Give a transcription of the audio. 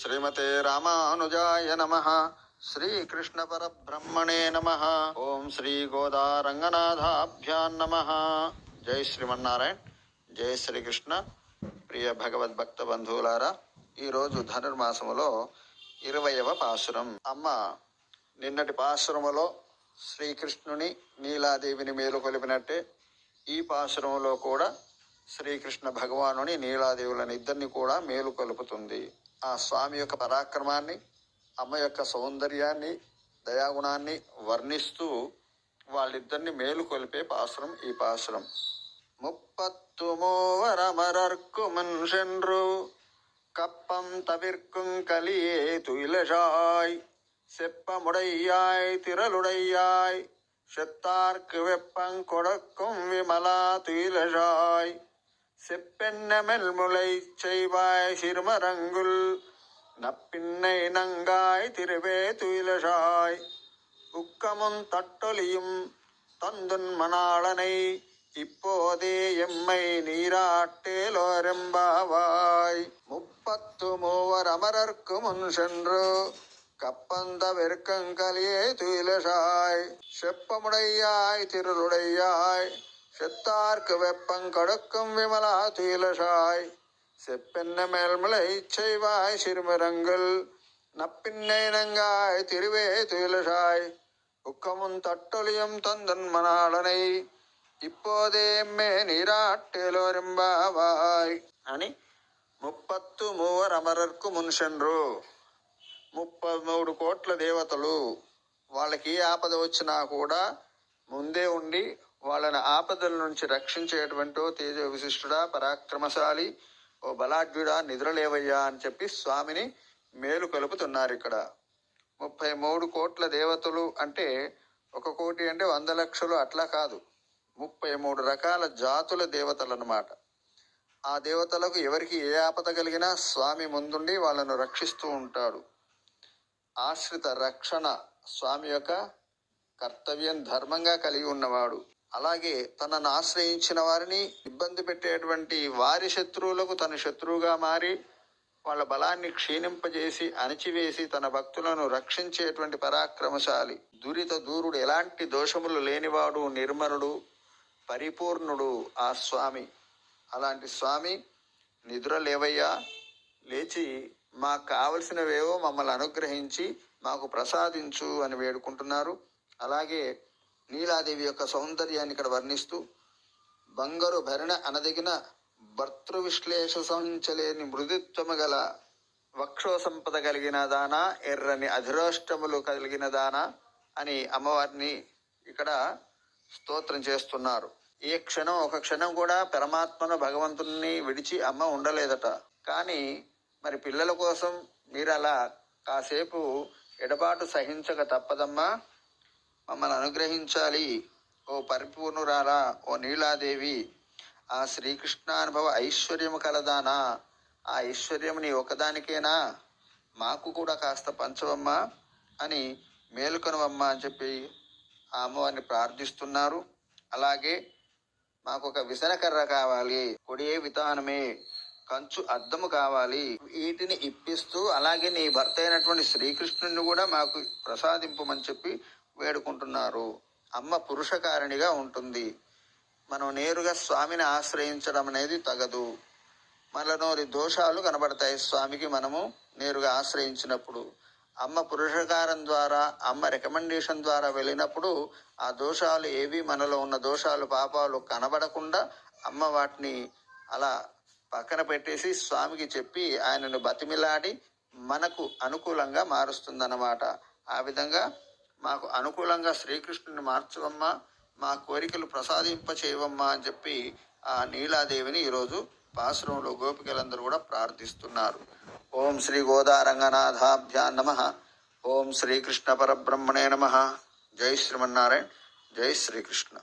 శ్రీమతే రామానుజాయ నమః. శ్రీకృష్ణ పరబ్రహ్మణే నమః. ఓం శ్రీ గోదారంగనాథాభ్యాం నమః. జై శ్రీమన్నారాయణ, జై శ్రీకృష్ణ. ప్రియ భగవద్భక్త బంధువులారా, ఈరోజు ధనుర్మాసములో 20వ పాసురం. అమ్మ నిన్నటి పాసురములో శ్రీకృష్ణుని నీలాదేవిని మేలుకొలిపినట్టే ఈ పాసురములో కూడా శ్రీకృష్ణ భగవానుని నీలాదేవులని ఇద్దరిని కూడా మేలుకొలుపుతుంది. ఆ స్వామి యొక్క పరాక్రమాన్ని, అమ్మ యొక్క సౌందర్యాన్ని, దయాగుణాన్ని వర్ణిస్తూ వాళ్ళిద్దరిని మేలుకొలిపే పాసురం ఈ పాసురం. 33 మనుషన్రు కప్పం తవిర్కుం కలియే తుయిలజాయ్ செப்பமுடையாய் திரளுடையாய் செத்தார்க்கு வெப்பங் கொடுக்கும் விமலா துயிலழாய் செப்பென்னமெல் முளை செய்வாய் சிறுமரங்குல் நப்பின்னை நங்காய் திருவே துயிலழாய் உக்கமும் தட்டொலியும் தந்துன் மணாளனை இப்போதே எம்மை நீராட்டேலோரெம்பாவாய். 33 அமரர்க்கு முன் சென்று கப்பந்த வெறுக்கங்கலியே துயிலசாய் செப்பமுடையாய் திருளுடையாய் செத்தார்க்கு வெப்பங் கொடுக்கும் விமலா துயிலசாய் செப்பென்ன மேல்மலை செய்வாய் சிறுமிரங்கள் நப்பின்னை நங்காய் திருவே துயிலசாய் உக்கமும் தட்டொலியும் தந்தன் மணாளனை இப்போదే மே நீராட்டేలోరెంబావాయ్ అని 33 అమరర్కు మున్షన్రు. 33 కోట్ల దేవతలు, వాళ్ళకి ఏ ఆపద వచ్చినా కూడా ముందే ఉండి వాళ్ళని ఆపదల నుంచి రక్షించేటువంటి తేజో విశిష్టుడా, పరాక్రమశాలి, ఓ బలాఢ్యుడా, నిద్రలేవయ్యా అని చెప్పి స్వామిని మేలు కలుపుతున్నారు. ఇక్కడ 33 కోట్ల దేవతలు అంటే 1 కోటి అంటే 100 లక్షలు అట్లా కాదు, 33 రకాల జాతుల దేవతలు అన్నమాట. ఆ దేవతలకు ఎవరికి ఏ ఆపద కలిగినా స్వామి ముందుండి వాళ్ళను రక్షిస్తూ ఉంటాడు. ఆశ్రిత రక్షణ స్వామి యొక్క కర్తవ్యం, ధర్మంగా కలిగి ఉన్నవాడు. అలాగే తనను ఆశ్రయించిన వారిని ఇబ్బంది పెట్టేటువంటి వారి శత్రువులకు తన శత్రువుగా మారి వాళ్ళ బలాన్ని క్షీణింపజేసి అణిచివేసి తన భక్తులను రక్షించేటువంటి పరాక్రమశాలి, దురిత దూరుడు, ఎలాంటి దోషములు లేనివాడు, నిర్మలుడు, పరిపూర్ణుడు ఆ స్వామి. అలాంటి స్వామి నిద్ర లేవయ్యా, లేచి మాకు కావలసినవేవో మమ్మల్ని అనుగ్రహించి మాకు ప్రసాదించు అని వేడుకుంటున్నారు. అలాగే నీలాదేవి యొక్క సౌందర్యాన్ని ఇక్కడ వర్ణిస్తూ బంగారు భరణ అనదగిన భర్తృ విశ్లేష సంచలేని మృదుత్వము గల వక్షో సంపద కలిగిన దానా, ఎర్రని అధిరోష్టములు కలిగిన దానా అని అమ్మవారిని ఇక్కడ స్తోత్రం చేస్తున్నారు. ఏ క్షణం ఒక క్షణం కూడా పరమాత్మను, భగవంతుని విడిచి అమ్మ ఉండలేదట. కానీ మరి పిల్లల కోసం మీరు అలా కాసేపు ఎడబాటు సహించక తప్పదమ్మా, మమ్మల్ని అనుగ్రహించాలి ఓ పరిపూర్ణురాలా, ఓ నీలాదేవి. ఆ శ్రీకృష్ణానుభవ ఐశ్వర్యము కలదానా, ఆ ఐశ్వర్యం నీ ఒకదానికేనా, మాకు కూడా కాస్త పంచవమ్మా అని మేలుకొనవమ్మా అని చెప్పి ఆ అమ్మవారిని ప్రార్థిస్తున్నారు. అలాగే మాకు ఒక విసనకర్ర కావాలి, కొడియే వితానమే, కంచు అద్దము కావాలి, వీటిని ఇప్పిస్తూ అలాగే నీ భర్త అయినటువంటి శ్రీకృష్ణుని కూడా మాకు ప్రసాదింపమని చెప్పి వేడుకుంటున్నారు. అమ్మ పురుషకారిణిగా ఉంటుంది. మనం నేరుగా స్వామిని ఆశ్రయించడం అనేది తగదు. మనలోని దోషాలు కనబడతాయి స్వామికి మనము నేరుగా ఆశ్రయించినప్పుడు. అమ్మ పురుషకారం ద్వారా, అమ్మ రికమెండేషన్ ద్వారా వెళ్ళినప్పుడు ఆ దోషాలు ఏవి, మనలో ఉన్న దోషాలు, పాపాలు కనబడకుండా అమ్మ వాటిని అలా పక్కన పెట్టేసి స్వామికి చెప్పి ఆయనను బతిమిలాడి మనకు అనుకూలంగా మారుస్తుందన్నమాట. ఆ విధంగా మాకు అనుకూలంగా శ్రీకృష్ణుని మార్చవమ్మా, మా కోరికలు ప్రసాదింప చేయవమ్మా అని చెప్పి ఆ నీలాదేవిని ఈరోజు పాసురంలో గోపికలందరూ కూడా ప్రార్థిస్తున్నారు. ఓం శ్రీ గోదారంగనాథాభ్యాం నమః. ఓం శ్రీకృష్ణ పరబ్రహ్మణే నమః. జై శ్రీమన్నారాయణ, జై శ్రీకృష్ణ.